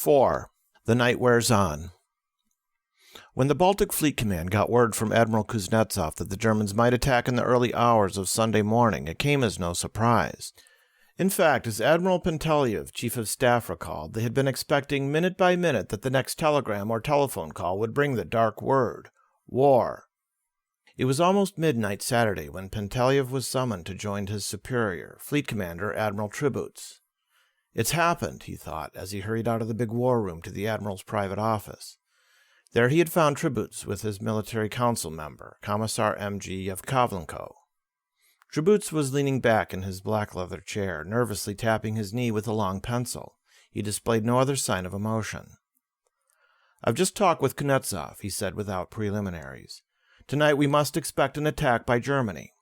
4. The night wears on. When the Baltic Fleet Command got word from Admiral Kuznetsov that the Germans might attack in the early hours of Sunday morning, it came as no surprise. In fact, as Admiral Pentelyev, Chief of Staff, recalled, they had been expecting minute by minute that the next telegram or telephone call would bring the dark word: war. It was almost midnight Saturday when Pentelyev was summoned to join his superior, Fleet Commander Admiral Tribuz. It's happened, he thought, as he hurried out of the big war room to the Admiral's private office. There he had found Tribuz with his military council member, Commissar M.G. Yevkavlenko. Tribuz was leaning back in his black leather chair, nervously tapping his knee with a long pencil. He displayed no other sign of emotion. "I've just talked with Kuznetsov," he said without preliminaries. "Tonight we must expect an attack by Germany."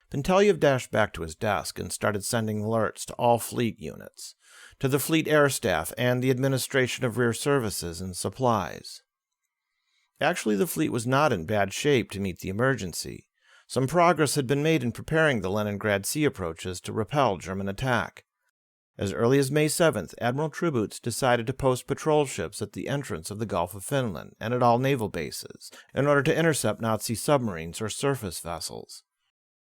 Pentelyev dashed back to his desk and started sending alerts to all fleet units, to the Fleet Air Staff and the Administration of Rear Services and Supplies. Actually, the fleet was not in bad shape to meet the emergency. Some progress had been made in preparing the Leningrad sea approaches to repel German attack. As early as May 7th, Admiral Tribuz decided to post patrol ships at the entrance of the Gulf of Finland and at all naval bases in order to intercept Nazi submarines or surface vessels.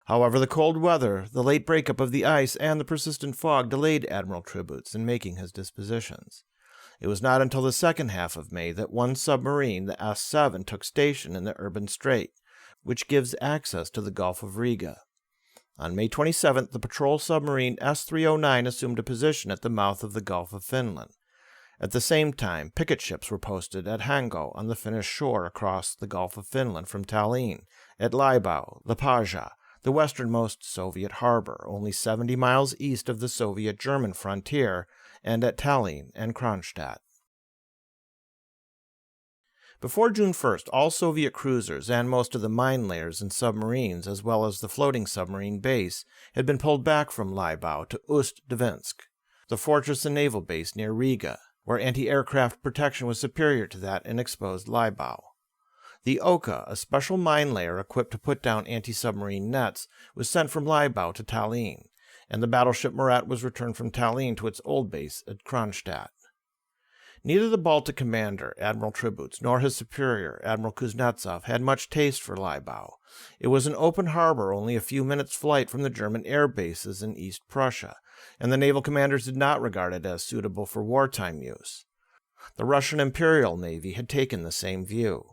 However, the cold weather, the late breakup of the ice, and the persistent fog delayed Admiral Tribuz in making his dispositions. It was not until the second half of May that one submarine, the S-7, took station in the Urban Strait, which gives access to the Gulf of Riga. On May 27th, the patrol submarine S-309 assumed a position at the mouth of the Gulf of Finland. At the same time, picket ships were posted at Hango on the Finnish shore across the Gulf of Finland from Tallinn, at Laibau, Liepāja, the westernmost Soviet harbor, only 70 miles east of the Soviet-German frontier, and at Tallinn and Kronstadt. Before June 1st, all Soviet cruisers and most of the mine layers and submarines, as well as the floating submarine base, had been pulled back from Laibau to Ust-Dvinsk, the fortress and naval base near Riga, where anti-aircraft protection was superior to that in exposed Laibau. The Oka, a special mine layer equipped to put down anti-submarine nets, was sent from Laibau to Tallinn, and the battleship Murat was returned from Tallinn to its old base at Kronstadt. Neither the Baltic commander, Admiral Tribuz, nor his superior, Admiral Kuznetsov, had much taste for Laibau. It was an open harbor only a few minutes' flight from the German air bases in East Prussia, and the naval commanders did not regard it as suitable for wartime use. The Russian Imperial Navy had taken the same view.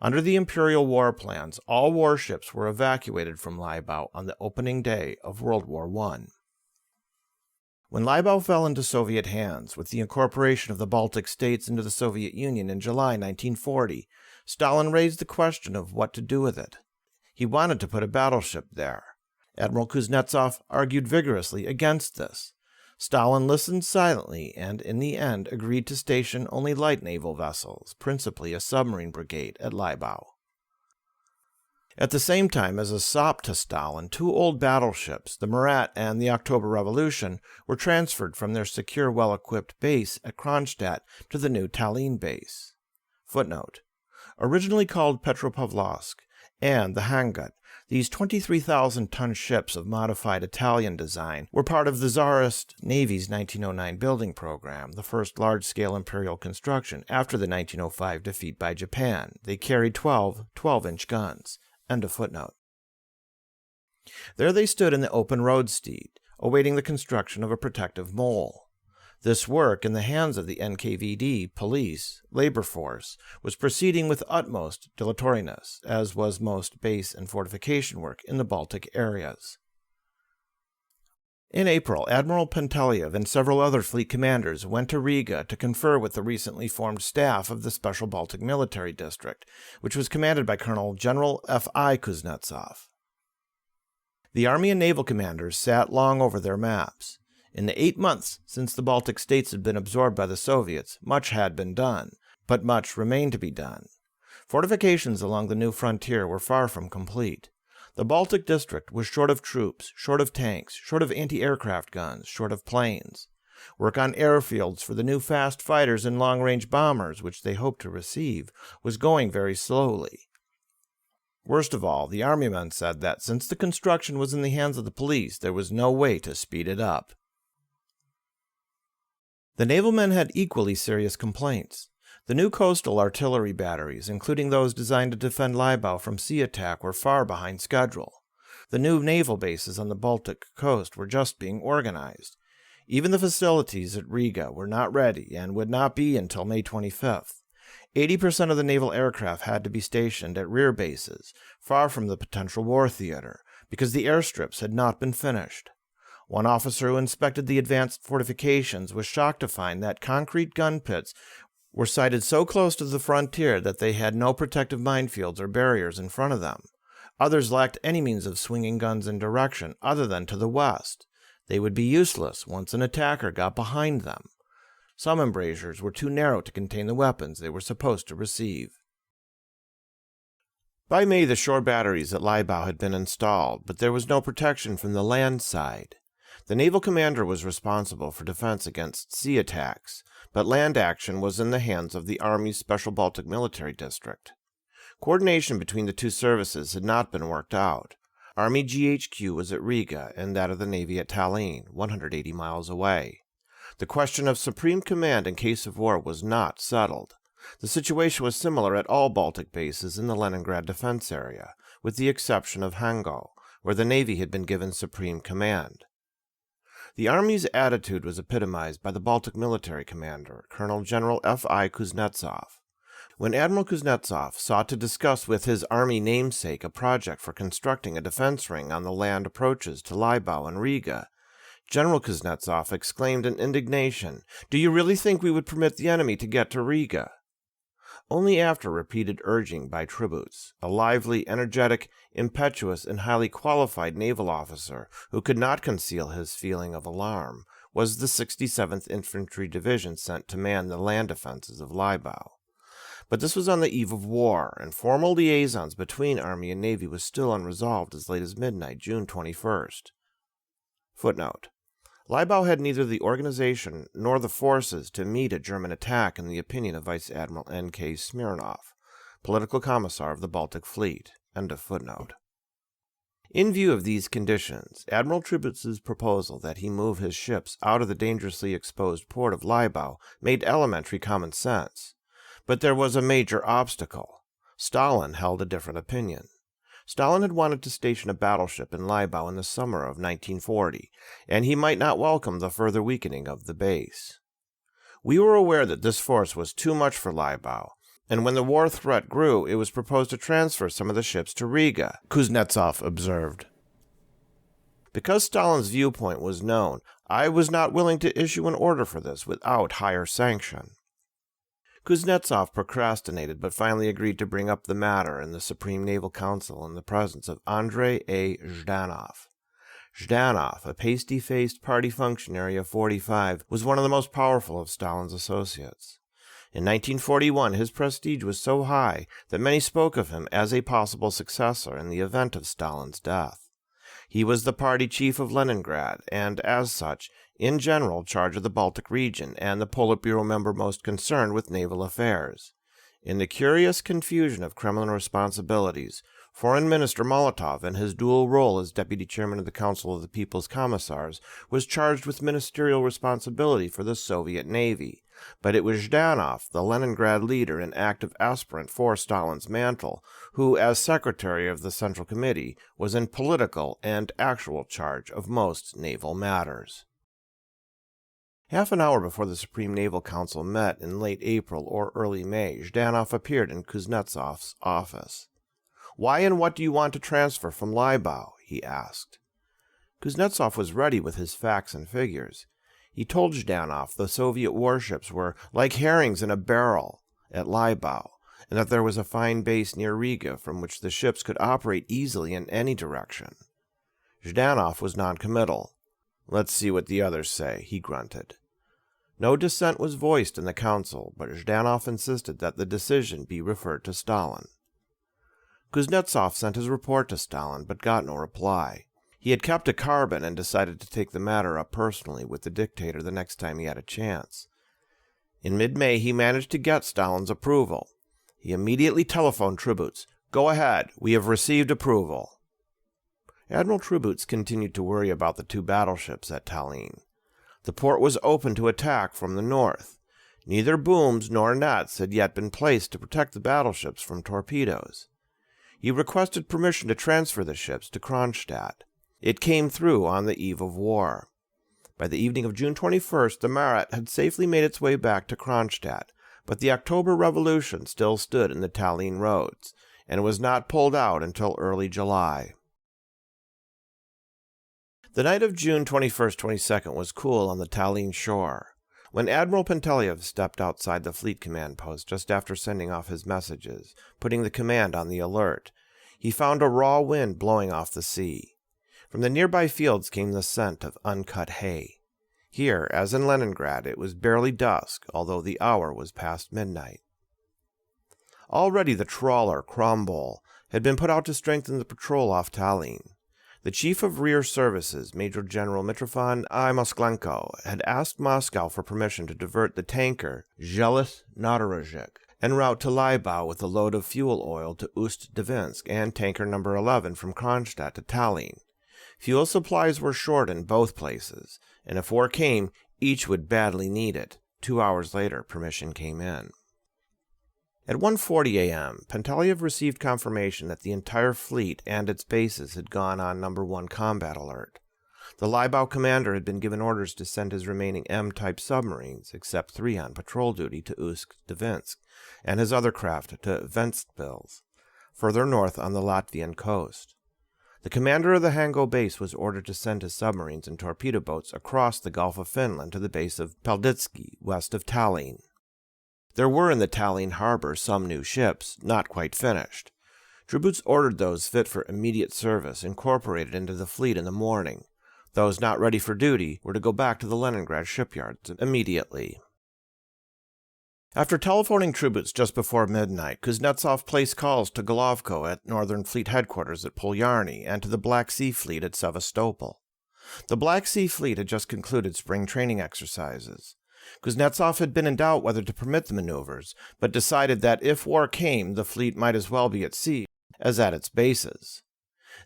Under the Imperial war plans, all warships were evacuated from Laibau on the opening day of World War I. When Laibau fell into Soviet hands, with the incorporation of the Baltic states into the Soviet Union in July 1940, Stalin raised the question of what to do with it. He wanted to put a battleship there. Admiral Kuznetsov argued vigorously against this. Stalin listened silently and, in the end, agreed to station only light naval vessels, principally a submarine brigade, at Laibau. At the same time, as a sop to Stalin, 2 old battleships, the Murat and the October Revolution, were transferred from their secure, well-equipped base at Kronstadt to the new Tallinn base. Footnote: originally called Petropavlovsk and the Hangut, these 23,000-ton ships of modified Italian design were part of the Tsarist Navy's 1909 building program, the first large-scale imperial construction after the 1905 defeat by Japan. They carried 12 12-inch guns. End of footnote. There they stood in the open roadstead, awaiting the construction of a protective mole. This work, in the hands of the NKVD, police, labor force, was proceeding with utmost dilatoriness, as was most base and fortification work in the Baltic areas. In April, Admiral Pentelyev and several other fleet commanders went to Riga to confer with the recently formed staff of the Special Baltic Military District, which was commanded by Colonel General F.I. Kuznetsov. The Army and Naval commanders sat long over their maps. In the 8 months since the Baltic states had been absorbed by the Soviets, much had been done, but much remained to be done. Fortifications along the new frontier were far from complete. The Baltic district was short of troops, short of tanks, short of anti-aircraft guns, short of planes. Work on airfields for the new fast fighters and long-range bombers, which they hoped to receive, was going very slowly. Worst of all, the army men said that since the construction was in the hands of the police, there was no way to speed it up. The naval men had equally serious complaints. The new coastal artillery batteries, including those designed to defend Libau from sea attack, were far behind schedule. The new naval bases on the Baltic coast were just being organized. Even the facilities at Riga were not ready and would not be until May 25th. 80% of the naval aircraft had to be stationed at rear bases, far from the potential war theater, because the airstrips had not been finished. One officer who inspected the advanced fortifications was shocked to find that concrete gun pits were sited so close to the frontier that they had no protective minefields or barriers in front of them. Others lacked any means of swinging guns in direction other than to the west. They would be useless once an attacker got behind them. Some embrasures were too narrow to contain the weapons they were supposed to receive. By May, the shore batteries at Libau had been installed, but there was no protection from the land side. The naval commander was responsible for defense against sea attacks, but land action was in the hands of the Army's Special Baltic Military District. Coordination between the two services had not been worked out. Army GHQ was at Riga and that of the Navy at Tallinn, 180 miles away. The question of supreme command in case of war was not settled. The situation was similar at all Baltic bases in the Leningrad defense area, with the exception of Hango, where the Navy had been given supreme command. The Army's attitude was epitomized by the Baltic military commander, Colonel General F.I. Kuznetsov. When Admiral Kuznetsov sought to discuss with his Army namesake a project for constructing a defense ring on the land approaches to Libau and Riga, General Kuznetsov exclaimed in indignation, "Do you really think we would permit the enemy to get to Riga?" Only after repeated urging by Tribuz, a lively, energetic, impetuous, and highly qualified naval officer who could not conceal his feeling of alarm, was the 67th Infantry Division sent to man the land defenses of Libau. But this was on the eve of war, and formal liaisons between Army and Navy was still unresolved as late as midnight, June 21st. Footnote: Libau had neither the organization nor the forces to meet a German attack in the opinion of Vice Admiral N.K. Smirnov, political commissar of the Baltic Fleet. End of footnote. In view of these conditions, Admiral Tribuz's proposal that he move his ships out of the dangerously exposed port of Libau made elementary common sense. But there was a major obstacle. Stalin held a different opinion. Stalin had wanted to station a battleship in Libau in the summer of 1940, and he might not welcome the further weakening of the base. We were aware that this force was too much for Libau, and when the war threat grew, it was proposed to transfer some of the ships to Riga, Kuznetsov observed. Because Stalin's viewpoint was known, I was not willing to issue an order for this without higher sanction. Kuznetsov procrastinated, but finally agreed to bring up the matter in the Supreme Naval Council in the presence of Andrei A. Zhdanov. Zhdanov, a pasty-faced party functionary of 45, was one of the most powerful of Stalin's associates. In 1941, his prestige was so high that many spoke of him as a possible successor in the event of Stalin's death. He was the party chief of Leningrad, and as such, in general charge of the Baltic region and the Politburo member most concerned with naval affairs. In the curious confusion of Kremlin responsibilities, Foreign Minister Molotov, in his dual role as deputy chairman of the Council of the People's Commissars, was charged with ministerial responsibility for the Soviet Navy, but it was Zhdanov, the Leningrad leader and active aspirant for Stalin's mantle, who, as secretary of the Central Committee, was in political and actual charge of most naval matters. Half an hour before the Supreme Naval Council met in late April or early May, Zhdanov appeared in Kuznetsov's office. "Why and what do you want to transfer from Libau?" he asked. Kuznetsov was ready with his facts and figures. He told Zhdanov the Soviet warships were like herrings in a barrel at Libau, and that there was a fine base near Riga from which the ships could operate easily in any direction. Zhdanov was noncommittal. "Let's see what the others say," he grunted. No dissent was voiced in the council, but Zhdanov insisted that the decision be referred to Stalin. Kuznetsov sent his report to Stalin, but got no reply. He had kept a carbon and decided to take the matter up personally with the dictator the next time he had a chance. In mid-May, he managed to get Stalin's approval. He immediately telephoned Tribuz. "Go ahead, we have received approval." Admiral Tribuz continued to worry about the two battleships at Tallinn. The port was open to attack from the north. Neither booms nor nets had yet been placed to protect the battleships from torpedoes. He requested permission to transfer the ships to Kronstadt. It came through on the eve of war. By the evening of June 21st, the Marat had safely made its way back to Kronstadt, but the October Revolution still stood in the Tallinn roads, and was not pulled out until early July. The night of June 21st-22nd was cool on the Tallinn shore. When Admiral Panteliev stepped outside the fleet command post just after sending off his messages, putting the command on the alert, he found a raw wind blowing off the sea. From the nearby fields came the scent of uncut hay. Here, as in Leningrad, it was barely dusk, although the hour was past midnight. Already the trawler Krombol had been put out to strengthen the patrol off Tallinn. The chief of rear services, Major General Mitrofan I. Mosklenko, had asked Moscow for permission to divert the tanker Zhelis Nadarozhik en route to Libau with a load of fuel oil to Ust-Dvinsk and tanker number 11 from Kronstadt to Tallinn. Fuel supplies were short in both places, and if war came, each would badly need it. 2 hours later, permission came in. At 1:40 a.m., Panteliev received confirmation that the entire fleet and its bases had gone on number 1 combat alert. The Libau commander had been given orders to send his remaining M-type submarines, except 3 on patrol duty, to Ust-Dvinsk, and his other craft to Ventspils, further north on the Latvian coast. The commander of the Hango base was ordered to send his submarines and torpedo boats across the Gulf of Finland to the base of Pelditsky, west of Tallinn. There were in the Tallinn harbor some new ships, not quite finished. Tributes ordered those fit for immediate service incorporated into the fleet in the morning. Those not ready for duty were to go back to the Leningrad shipyards immediately. After telephoning tributes just before midnight, Kuznetsov placed calls to Golovko at Northern Fleet Headquarters at Polyarny and to the Black Sea Fleet at Sevastopol. The Black Sea Fleet had just concluded spring training exercises. Kuznetsov had been in doubt whether to permit the maneuvers, but decided that if war came, the fleet might as well be at sea as at its bases.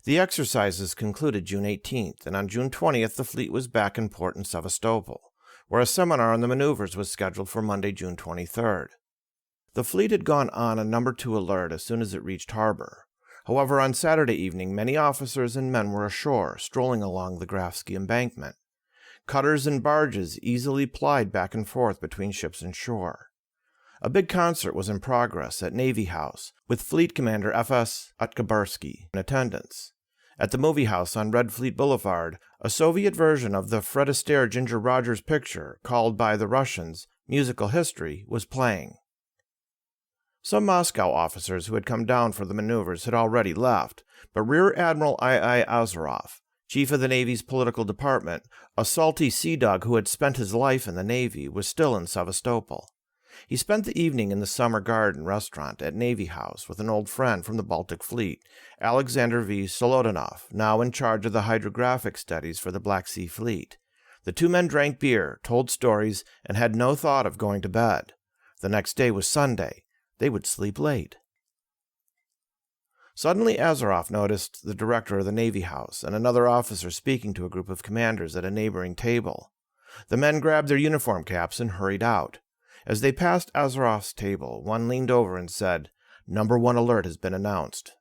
The exercises concluded June 18th, and on June 20th the fleet was back in port in Sevastopol, where a seminar on the maneuvers was scheduled for Monday, June 23rd. The fleet had gone on a number 2 alert as soon as it reached harbor. However, on Saturday evening, many officers and men were ashore, strolling along the Grafsky embankment. Cutters and barges easily plied back and forth between ships and shore. A big concert was in progress at Navy House, with Fleet Commander F.S. Otkabarsky in attendance. At the movie house on Red Fleet Boulevard, a Soviet version of the Fred Astaire Ginger Rogers picture, called by the Russians Musical History, was playing. Some Moscow officers who had come down for the maneuvers had already left, but Rear Admiral I.I. Azarov, chief of the Navy's political department, a salty sea dog who had spent his life in the Navy, was still in Sevastopol. He spent the evening in the Summer Garden restaurant at Navy House with an old friend from the Baltic Fleet, Alexander V. Solodinov, now in charge of the hydrographic studies for the Black Sea Fleet. The 2 men drank beer, told stories, and had no thought of going to bed. The next day was Sunday. They would sleep late. Suddenly Azarov noticed the director of the Navy House and another officer speaking to a group of commanders at a neighboring table. The men grabbed their uniform caps and hurried out. As they passed Azarov's table, one leaned over and said, "Number 1 alert has been announced."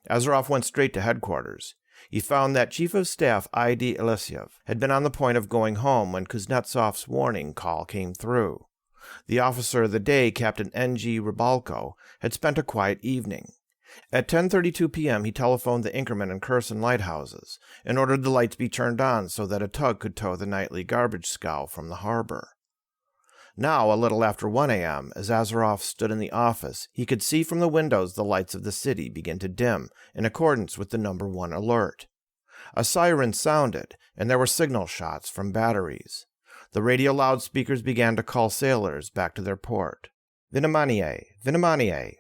Azarov went straight to headquarters. He found that Chief of Staff I.D. Elisyev had been on the point of going home when Kuznetsov's warning call came through. The officer of the day, Captain N.G. Rybalko, had spent a quiet evening. At 10:32 p.m. he telephoned the Inkerman and Kherson lighthouses and ordered the lights be turned on so that a tug could tow the nightly garbage scow from the harbor. Now, a little after 1 a.m., as Azarov stood in the office, he could see from the windows the lights of the city begin to dim in accordance with the number 1 alert. A siren sounded, and there were signal shots from batteries. The radio loudspeakers began to call sailors back to their port. Vнимание! Vнимание!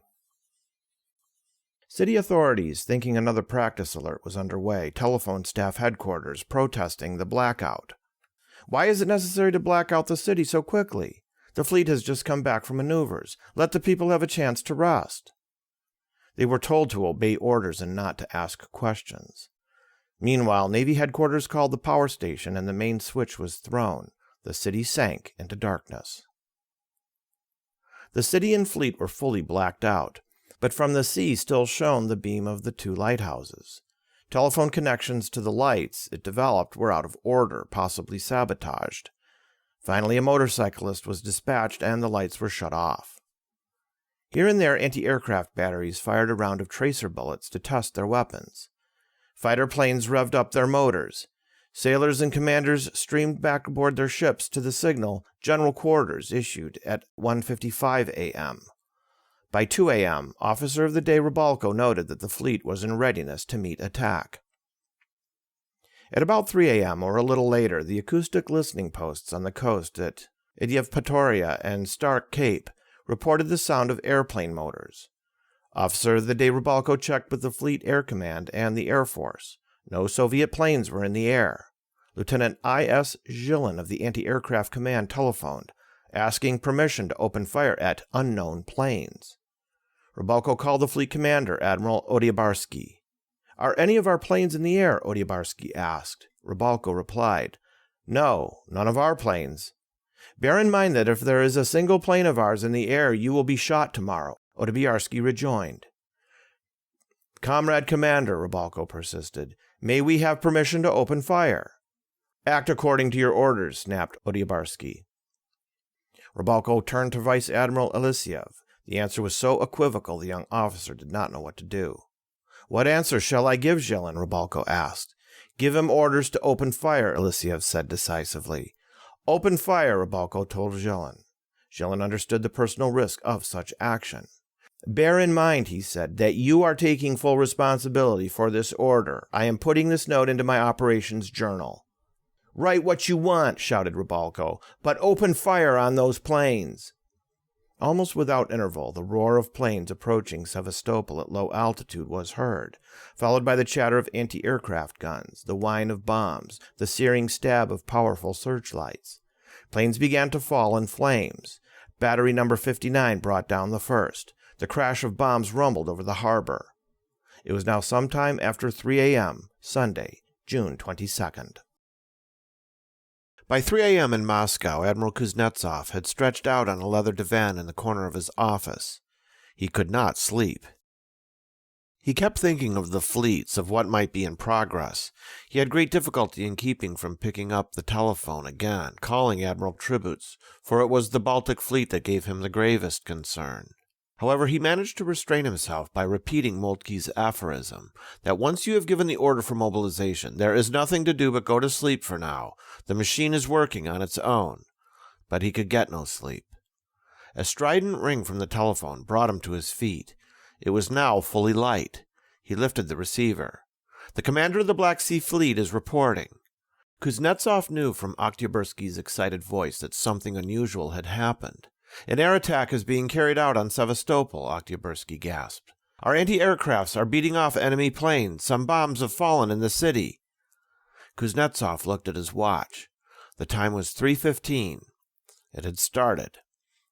City authorities, thinking another practice alert was underway, telephoned staff headquarters protesting the blackout. "Why is it necessary to black out the city so quickly? The fleet has just come back from maneuvers. Let the people have a chance to rest." They were told to obey orders and not to ask questions. Meanwhile, Navy headquarters called the power station and the main switch was thrown. The city sank into darkness. The city and fleet were fully blacked out, but from the sea still shone the beam of the 2 lighthouses. Telephone connections to the lights, it developed, were out of order, possibly sabotaged. Finally, a motorcyclist was dispatched and the lights were shut off. Here and there, anti-aircraft batteries fired a round of tracer bullets to test their weapons. Fighter planes revved up their motors. Sailors and commanders streamed back aboard their ships to the signal General Quarters issued at 1:55 a.m. By 2 a.m., Officer of the Day Rybalko noted that the fleet was in readiness to meet attack. At about 3 a.m. or a little later, the acoustic listening posts on the coast at Idyevpatoria and Stark Cape reported the sound of airplane motors. Officer of the Day Rybalko checked with the Fleet Air Command and the Air Force. No Soviet planes were in the air. Lieutenant I.S. Zhilin of the Anti-Aircraft Command telephoned, asking permission to open fire at unknown planes. Rybalko called the fleet commander, Admiral Odyabarsky. "Are any of our planes in the air?" Odyabarsky asked. Rybalko replied, "No, none of our planes." "Bear in mind that if there is a single plane of ours in the air, you will be shot tomorrow," Odyabarsky rejoined. "Comrade Commander," Rybalko persisted, "may we have permission to open fire?" "Act according to your orders," snapped Odyabarsky. Rybalko turned to Vice Admiral Elisiev. The answer was so equivocal the young officer did not know what to do. "What answer shall I give Zhilin?" Rybalko asked. "Give him orders to open fire," Elisiev said decisively. "Open fire," Rybalko told Zhilin. Zhilin understood the personal risk of such action. "Bear in mind," he said, "that you are taking full responsibility for this order. I am putting this note into my operations journal." "Write what you want," shouted Rybalko, "but open fire on those planes." Almost without interval, the roar of planes approaching Sevastopol at low altitude was heard, followed by the chatter of anti-aircraft guns, the whine of bombs, the searing stab of powerful searchlights. Planes began to fall in flames. Battery number 59 brought down the first. The crash of bombs rumbled over the harbor. It was now sometime after 3 a.m., Sunday, June 22nd. By 3 a.m. in Moscow, Admiral Kuznetsov had stretched out on a leather divan in the corner of his office. He could not sleep. He kept thinking of the fleets, of what might be in progress. He had great difficulty in keeping from picking up the telephone again, calling Admiral Tribuz, for it was the Baltic fleet that gave him the gravest concern. However, he managed to restrain himself by repeating Moltke's aphorism, that once you have given the order for mobilization, there is nothing to do but go to sleep for now. The machine is working on its own. But he could get no sleep. A strident ring from the telephone brought him to his feet. It was now fully light. He lifted the receiver. "The commander of the Black Sea Fleet is reporting." Kuznetsov knew from Oktyabarsky's excited voice that something unusual had happened. "An air attack is being carried out on Sevastopol," Oktyabarsky gasped. "Our anti-aircrafts are beating off enemy planes. Some bombs have fallen in the city." Kuznetsov looked at his watch. The time was 3:15. It had started.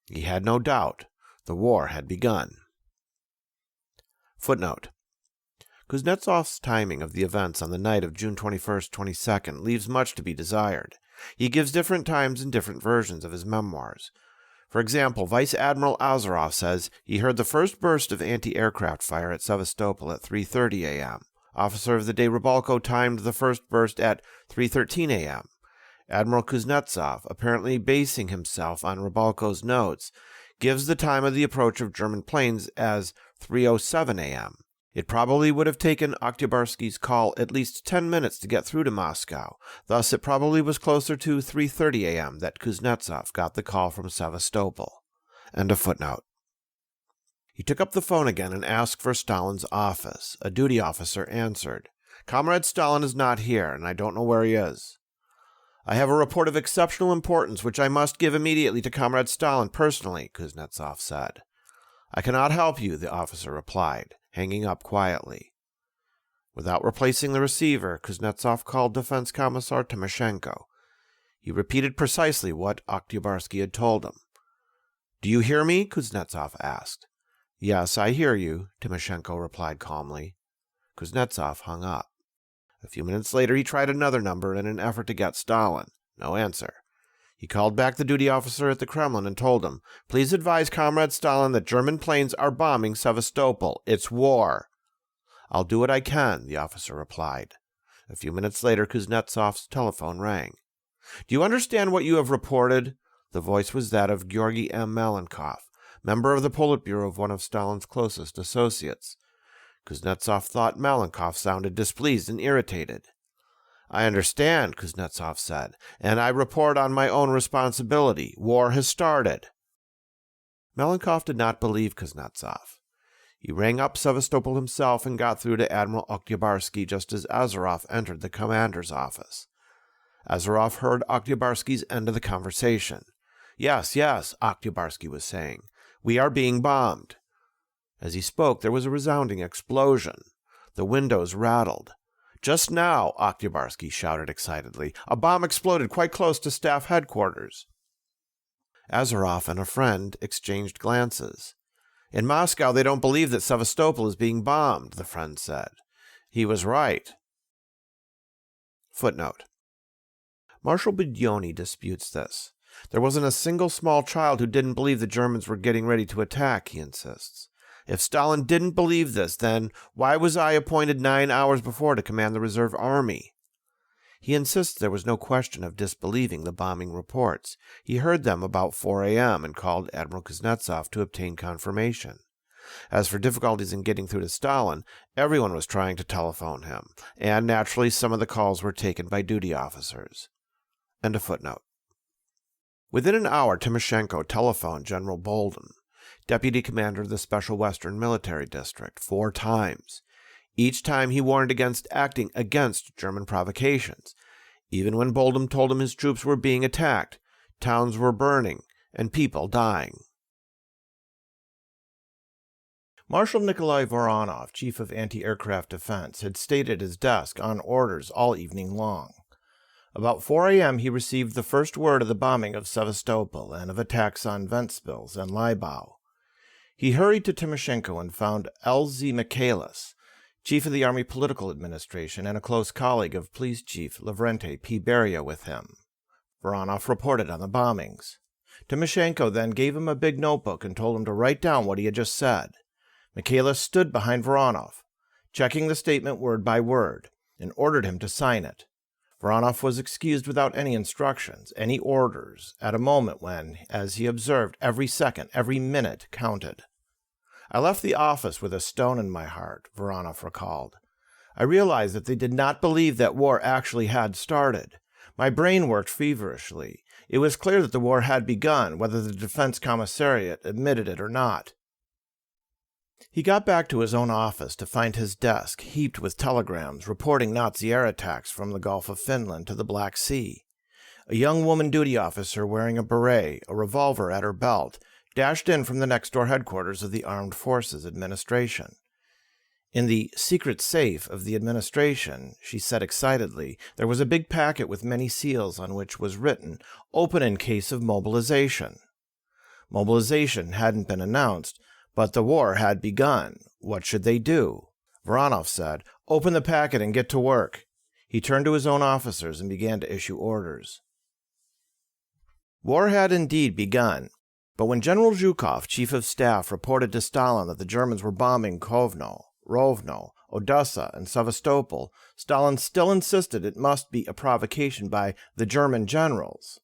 He had no doubt. The war had begun. Footnote. Kuznetsov's timing of the events on the night of June 21st, 22nd leaves much to be desired. He gives different times in different versions of his memoirs. For example, Vice Admiral Azarov says he heard the first burst of anti-aircraft fire at Sevastopol at 3:30 a.m. Officer of the Day Rybalko timed the first burst at 3:13 a.m. Admiral Kuznetsov, apparently basing himself on Rybalko's notes, gives the time of the approach of German planes as 3:07 a.m. It probably would have taken Oktyabarsky's call at least 10 minutes to get through to Moscow. Thus, it probably was closer to 3:30 a.m. that Kuznetsov got the call from Sevastopol. End of footnote. He took up the phone again and asked for Stalin's office. A duty officer answered. "Comrade Stalin is not here, and I don't know where he is." "I have a report of exceptional importance which I must give immediately to Comrade Stalin personally," Kuznetsov said. "I cannot help you," the officer replied, hanging up quietly. Without replacing the receiver, Kuznetsov called Defense Commissar Timoshenko. He repeated precisely what Oktyabarsky had told him. "Do you hear me?" Kuznetsov asked. "Yes, I hear you," Timoshenko replied calmly. Kuznetsov hung up. A few minutes later, he tried another number in an effort to get Stalin. No answer. He called back the duty officer at the Kremlin and told him, "Please advise Comrade Stalin that German planes are bombing Sevastopol. It's war." "I'll do what I can," the officer replied. A few minutes later, Kuznetsov's telephone rang. "Do you understand what you have reported?" The voice was that of Georgy M. Malenkov, member of the Politburo of one of Stalin's closest associates. Kuznetsov thought Malenkov sounded displeased and irritated. "I understand," Kuznetsov said, "and I report on my own responsibility. War has started." Malenkov did not believe Kuznetsov. He rang up Sevastopol himself and got through to Admiral Oktyabarsky just as Azarov entered the commander's office. Azarov heard Oktyabarsky's end of the conversation. Yes, Oktyabarsky was saying. "We are being bombed." As he spoke, there was a resounding explosion. The windows rattled. "Just now," Oktyabarsky shouted excitedly, "a bomb exploded quite close to staff headquarters." Azarov and a friend exchanged glances. "In Moscow, they don't believe that Sevastopol is being bombed," the friend said. He was right. Footnote. Marshal Budyonny disputes this. "There wasn't a single small child who didn't believe the Germans were getting ready to attack," he insists. "If Stalin didn't believe this, then why was I appointed 9 hours before to command the reserve army?" He insists there was no question of disbelieving the bombing reports. He heard them about 4 a.m. and called Admiral Kuznetsov to obtain confirmation. As for difficulties in getting through to Stalin, everyone was trying to telephone him, and naturally some of the calls were taken by duty officers. End of footnote. Within an hour, Timoshenko telephoned General Bolden, deputy commander of the Special Western Military District, 4 times. Each time he warned against acting against German provocations. Even when Bolden told him his troops were being attacked, towns were burning, and people dying. Marshal Nikolai Voronov, chief of anti-aircraft defense, had stayed at his desk on orders all evening long. About 4 a.m. he received the first word of the bombing of Sevastopol and of attacks on Ventspils and Libau. He hurried to Timoshenko and found L.Z. Michaelis, chief of the Army Political Administration and a close colleague of Police Chief Lavrenti P. Beria, with him. Voronov reported on the bombings. Timoshenko then gave him a big notebook and told him to write down what he had just said. Michaelis stood behind Voronov, checking the statement word by word, and ordered him to sign it. Voronov was excused without any instructions, any orders, at a moment when, as he observed, every second, every minute counted. "I left the office with a stone in my heart," Voronov recalled. "I realized that they did not believe that war actually had started. My brain worked feverishly. It was clear that the war had begun, whether the Defense Commissariat admitted it or not." He got back to his own office to find his desk heaped with telegrams reporting Nazi air attacks from the Gulf of Finland to the Black Sea. A young woman duty officer wearing a beret, a revolver at her belt, dashed in from the next-door headquarters of the Armed Forces Administration. In the secret safe of the administration, she said excitedly, there was a big packet with many seals on which was written, "Open in case of mobilization." Mobilization hadn't been announced, but the war had begun. What should they do? Voronov said, "Open the packet and get to work." He turned to his own officers and began to issue orders. War had indeed begun. But when General Zhukov, chief of staff, reported to Stalin that the Germans were bombing Kovno, Rovno, Odessa, and Sevastopol, Stalin still insisted it must be a provocation by the German generals.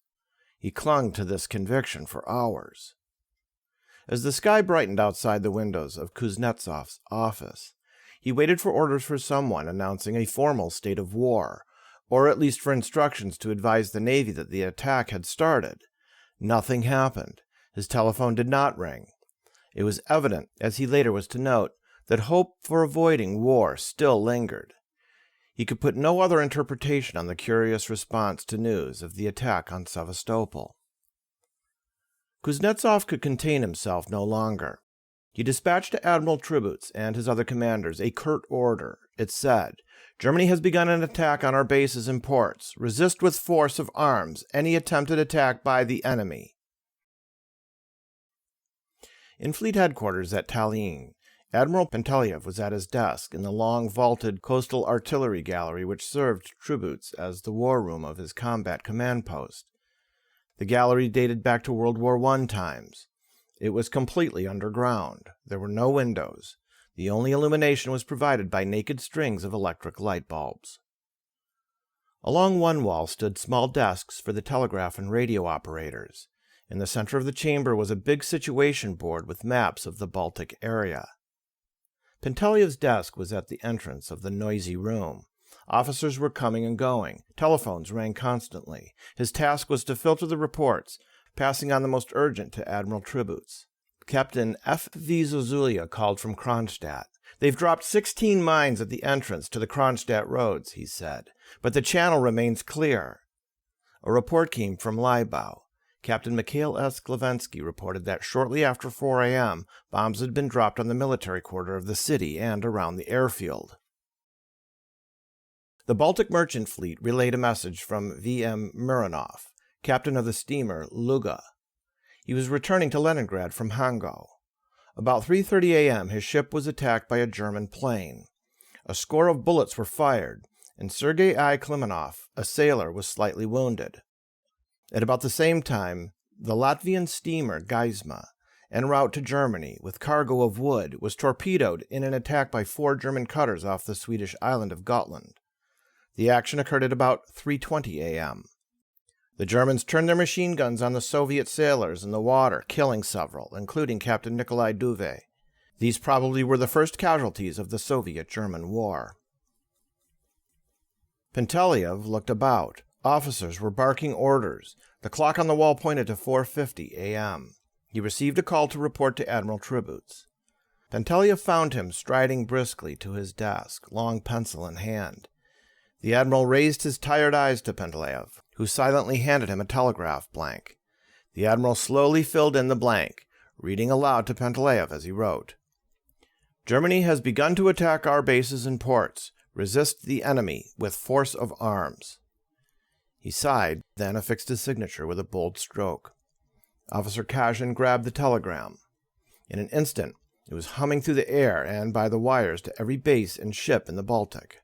He clung to this conviction for hours. As the sky brightened outside the windows of Kuznetsov's office, he waited for orders for someone announcing a formal state of war, or at least for instructions to advise the Navy that the attack had started. Nothing happened. His telephone did not ring. It was evident, as he later was to note, that hope for avoiding war still lingered. He could put no other interpretation on the curious response to news of the attack on Sevastopol. Kuznetsov could contain himself no longer. He dispatched to Admiral Tributz and his other commanders a curt order. It said, "Germany has begun an attack on our bases and ports. Resist with force of arms any attempted attack by the enemy." In fleet headquarters at Tallinn, Admiral Penteliev was at his desk in the long, vaulted coastal artillery gallery which served Tributes as the war room of his combat command post. The gallery dated back to World War I times. It was completely underground. There were no windows. The only illumination was provided by naked strings of electric light bulbs. Along one wall stood small desks for the telegraph and radio operators. In the center of the chamber was a big situation board with maps of the Baltic area. Penteliev's desk was at the entrance of the noisy room. Officers were coming and going. Telephones rang constantly. His task was to filter the reports, passing on the most urgent to Admiral Tributes. Captain F.V. Zozulia called from Kronstadt. "They've dropped 16 mines at the entrance to the Kronstadt roads," he said, "but the channel remains clear." A report came from Leibau. Captain Mikhail S. Glavensky reported that shortly after 4 a.m., bombs had been dropped on the military quarter of the city and around the airfield. The Baltic Merchant Fleet relayed a message from V.M. Mironov, captain of the steamer Luga. He was returning to Leningrad from Hango. About 3:30 a.m., his ship was attacked by a German plane. A score of bullets were fired, and Sergei I. Klimanov, a sailor, was slightly wounded. At about the same time, the Latvian steamer Geisma, en route to Germany with cargo of wood, was torpedoed in an attack by 4 German cutters off the Swedish island of Gotland. The action occurred at about 3:20 a.m. The Germans turned their machine guns on the Soviet sailors in the water, killing several, including Captain Nikolai Duve. These probably were the first casualties of the Soviet-German War. Penteliev looked about. Officers were barking orders. The clock on the wall pointed to 4:50 a.m. He received a call to report to Admiral Tributes. Penteliev found him striding briskly to his desk, long pencil in hand. The Admiral raised his tired eyes to Penteliev, who silently handed him a telegraph blank. The Admiral slowly filled in the blank, reading aloud to Penteliev as he wrote. "Germany has begun to attack our bases and ports. Resist the enemy with force of arms." He sighed, then affixed his signature with a bold stroke. Officer Kazhin grabbed the telegram. In an instant, it was humming through the air and by the wires to every base and ship in the Baltic.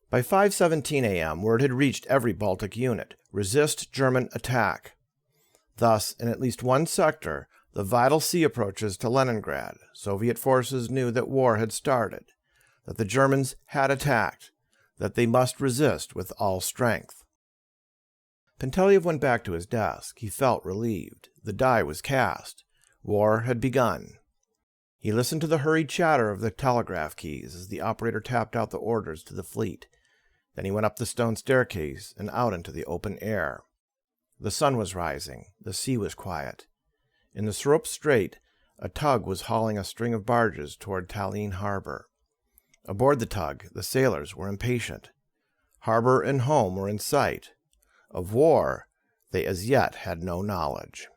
By 5:17 a.m., word had reached every Baltic unit: resist German attack. Thus, in at least one sector, the vital sea approaches to Leningrad, Soviet forces knew that war had started, that the Germans had attacked, that they must resist with all strength. Penteliev went back to his desk. He felt relieved. The die was cast. War had begun. He listened to the hurried chatter of the telegraph keys as the operator tapped out the orders to the fleet. Then he went up the stone staircase and out into the open air. The sun was rising. The sea was quiet. In the Srop Strait, a tug was hauling a string of barges toward Tallinn harbor. Aboard the tug, the sailors were impatient. Harbor and home were in sight. Of war, they as yet had no knowledge.